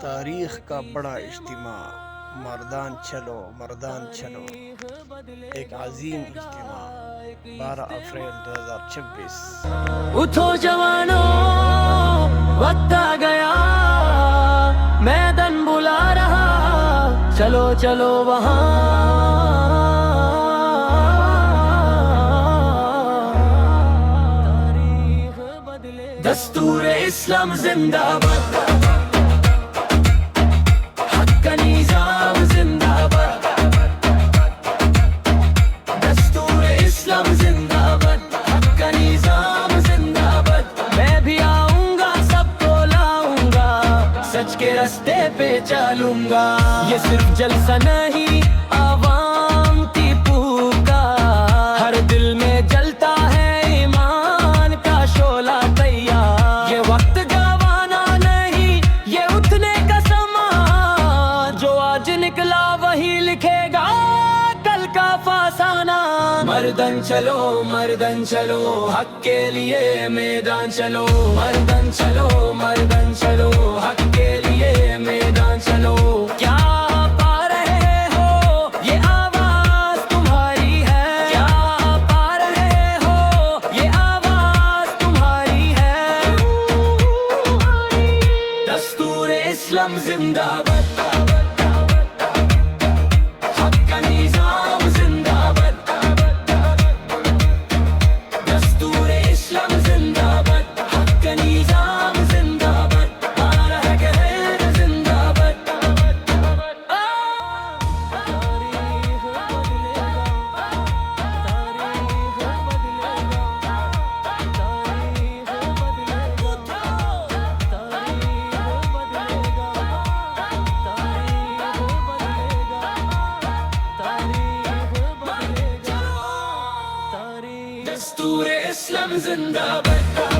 تاریخ کا بڑا اجتماع، مردان چلو مردان چلو، ایک عظیم اجتماع 12 اپریل 2026۔ اٹھو جوانو، وقت آ گیا، میدان بلا رہا، چلو چلو وہاں۔ دستور اسلام زندہ باد، حق کا نظام زندہ باد، دستور اسلام زندہ باد، حق کا نظام زندہ باد۔ میں بھی آؤں گا، سب کو لاؤں گا، سچ کے راستے پہ چلوں گا۔ یہ صرف جلسہ نہیں، عوام کی پکار، ہر دل میں جلتا ہے ایمان کا شعلہ تیار۔ یہ وقت گوانا نہیں، یہ اٹھنے کا سما، جو آج نکلا وہی لکھے گا کل کا فسانہ۔ مردان چلو مردان چلو، حق کے لیے میدان چلو، مردان چلو مردان چلو، حق کے لیے میدان چلو۔ کیا پا رہے ہو، یہ آواز تمہاری ہے، کیا پا رہے ہو، یہ آواز تمہاری ہے۔ دستور اسلام زندہ باد، حق کا نظام زندہ باد، دستور اسلام زندہ باد، حق کا نظام زندہ باد، ہمارا ہے کہنا زندہ باد۔ تاریخ بدلے گا، تاریخ بدلے گا، تاریخ بدلے گا، تاریخ بدلے گا، تاریخ بدلے گا، تاریخ۔ دستور اسلام زندہ باد۔